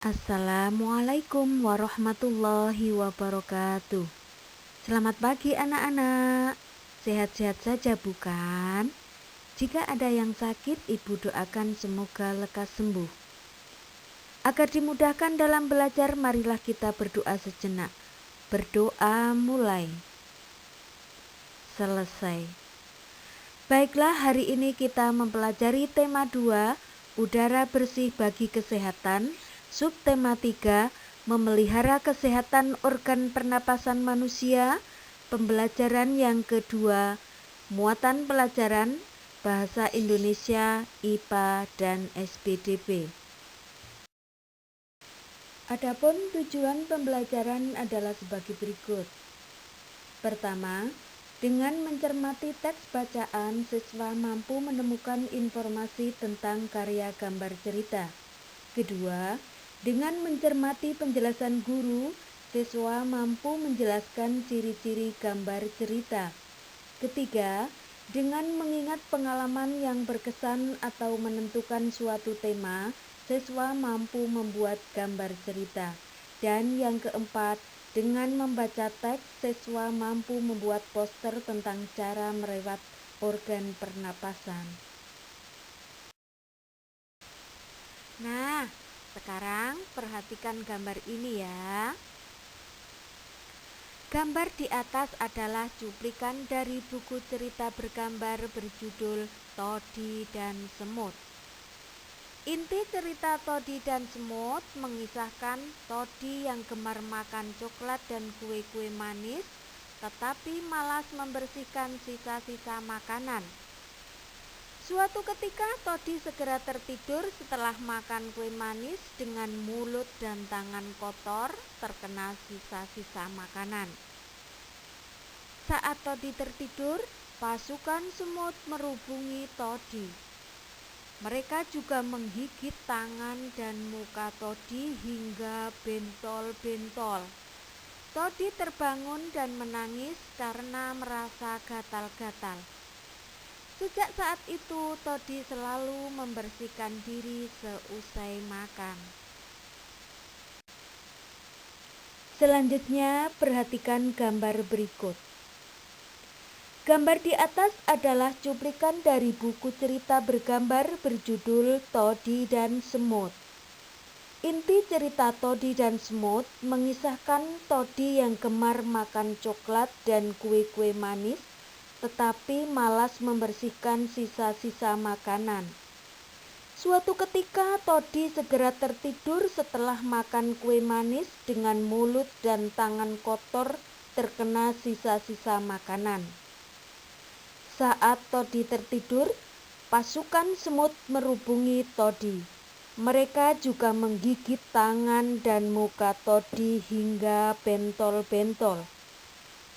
Assalamualaikum warahmatullahi wabarakatuh. Selamat pagi anak-anak. Sehat-sehat saja bukan? Jika ada yang sakit, ibu doakan semoga lekas sembuh. Agar dimudahkan dalam belajar, marilah kita berdoa sejenak. Berdoa mulai. Selesai. Baiklah, hari ini kita mempelajari tema 2, udara bersih bagi kesehatan. Subtema 3, memelihara kesehatan organ pernapasan manusia. Pembelajaran yang kedua, muatan pelajaran bahasa Indonesia, IPA, dan SPDP. Adapun tujuan pembelajaran adalah sebagai berikut. Pertama, dengan mencermati teks bacaan, siswa mampu menemukan informasi tentang karya gambar cerita. Kedua, dengan mencermati penjelasan guru, siswa mampu menjelaskan ciri-ciri gambar cerita. Ketiga, dengan mengingat pengalaman yang berkesan atau menentukan suatu tema, siswa mampu membuat gambar cerita. Dan yang keempat, dengan membaca teks, siswa mampu membuat poster tentang cara merawat organ pernapasan. Nah, sekarang perhatikan gambar ini ya. Gambar di atas adalah cuplikan dari buku cerita bergambar berjudul Todi dan Semut. Inti cerita Todi dan Semut mengisahkan Todi yang gemar makan coklat dan kue-kue manis, tetapi malas membersihkan sisa-sisa makanan. Suatu ketika Todi segera tertidur setelah makan kue manis dengan mulut dan tangan kotor terkena sisa-sisa makanan. Saat Todi tertidur, pasukan semut merubungi Todi. Mereka juga menggigit tangan dan muka Todi hingga bentol-bentol. Todi terbangun dan menangis karena merasa gatal-gatal. Sejak saat itu, Todi selalu membersihkan diri seusai makan. Selanjutnya, perhatikan gambar berikut. Gambar di atas adalah cuplikan dari buku cerita bergambar berjudul Todi dan Semut. Inti cerita Todi dan Semut mengisahkan Todi yang gemar makan coklat dan kue-kue manis, tetapi malas membersihkan sisa-sisa makanan. Suatu ketika Todi segera tertidur setelah makan kue manis dengan mulut dan tangan kotor terkena sisa-sisa makanan. Saat Todi tertidur, pasukan semut merubungi Todi. Mereka juga menggigit tangan dan muka Todi hingga bentol-bentol.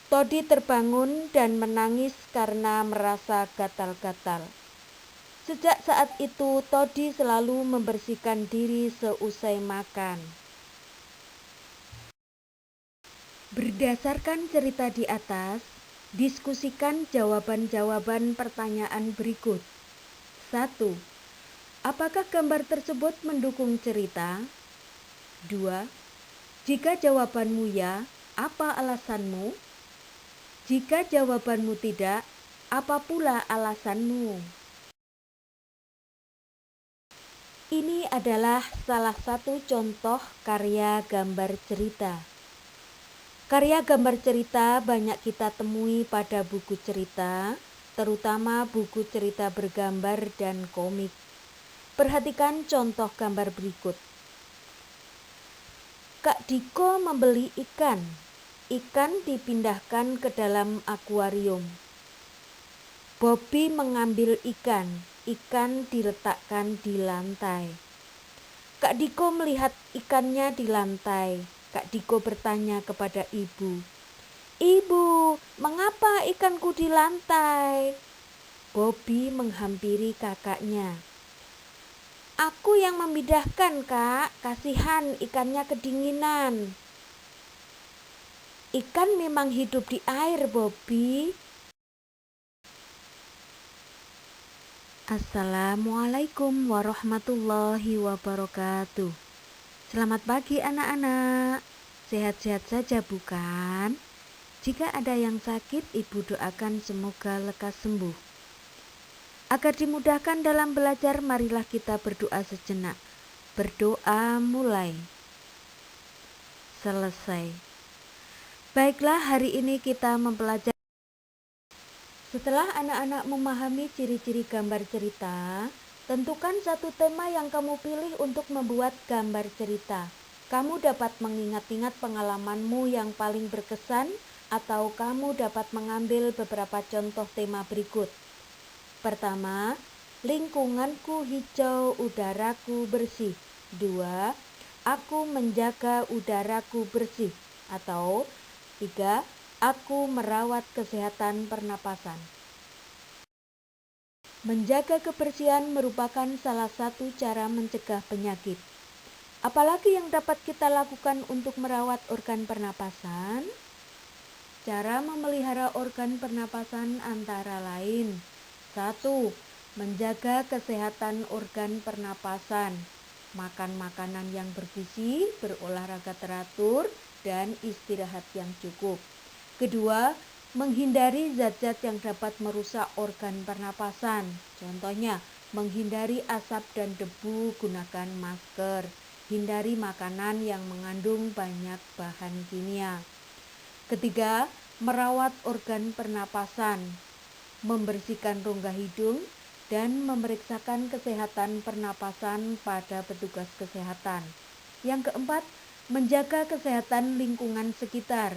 Todi terbangun dan menangis karena merasa gatal-gatal. Sejak saat itu, Todi selalu membersihkan diri seusai makan. Berdasarkan cerita di atas, diskusikan jawaban-jawaban pertanyaan berikut. 1. Apakah gambar tersebut mendukung cerita? 2. Jika jawabanmu ya, apa alasanmu? Jika jawabanmu tidak, apa pula alasanmu? Ini adalah salah satu contoh karya gambar cerita. Karya gambar cerita banyak kita temui pada buku cerita, terutama buku cerita bergambar dan komik. Perhatikan contoh gambar berikut. Kak Diko membeli ikan. Ikan dipindahkan ke dalam akuarium. Bobby mengambil ikan. Ikan diletakkan di lantai. Kak Diko melihat ikannya di lantai. Kak Diko bertanya kepada ibu, "Ibu, mengapa ikanku di lantai?" Bobby menghampiri kakaknya. "Aku yang memindahkan, Kak. Kasihan ikannya kedinginan." "Ikan memang hidup di air, Bobby." Assalamualaikum warahmatullahi wabarakatuh. Selamat pagi anak-anak. Sehat-sehat saja bukan? Jika ada yang sakit, Ibu doakan semoga lekas sembuh. Agar dimudahkan dalam belajar, marilah kita berdoa sejenak. Berdoa mulai. Selesai. Baiklah, hari ini kita mempelajari. Setelah anak-anak memahami ciri-ciri gambar cerita, tentukan satu tema yang kamu pilih untuk membuat gambar cerita. Kamu dapat mengingat-ingat pengalamanmu yang paling berkesan, atau kamu dapat mengambil beberapa contoh tema berikut. Pertama, lingkunganku hijau, udaraku bersih. 2. Aku menjaga udaraku bersih. Atau 3. Aku merawat kesehatan pernapasan. Menjaga kebersihan merupakan salah satu cara mencegah penyakit. Apalagi yang dapat kita lakukan untuk merawat organ pernapasan? Cara memelihara organ pernapasan antara lain: 1. Menjaga kesehatan organ pernapasan. Makan makanan yang bergizi, berolahraga teratur, dan istirahat yang cukup. Kedua, menghindari zat-zat yang dapat merusak organ pernapasan. Contohnya, menghindari asap dan debu, gunakan masker. Hindari makanan yang mengandung banyak bahan kimia. Ketiga, merawat organ pernapasan, membersihkan rongga hidung, dan memeriksakan kesehatan pernapasan pada petugas kesehatan. Yang keempat, menjaga kesehatan lingkungan sekitar,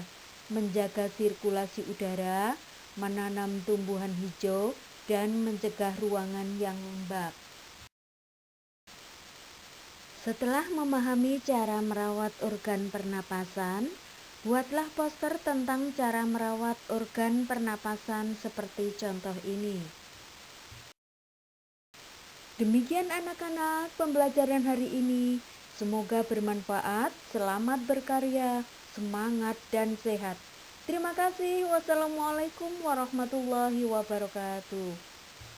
menjaga sirkulasi udara, menanam tumbuhan hijau, dan mencegah ruangan yang lembab. Setelah memahami cara merawat organ pernapasan, buatlah poster tentang cara merawat organ pernapasan seperti contoh ini. Demikian anak-anak pembelajaran hari ini. Semoga bermanfaat, selamat berkarya, semangat dan sehat. Terima kasih. Wassalamualaikum warahmatullahi wabarakatuh.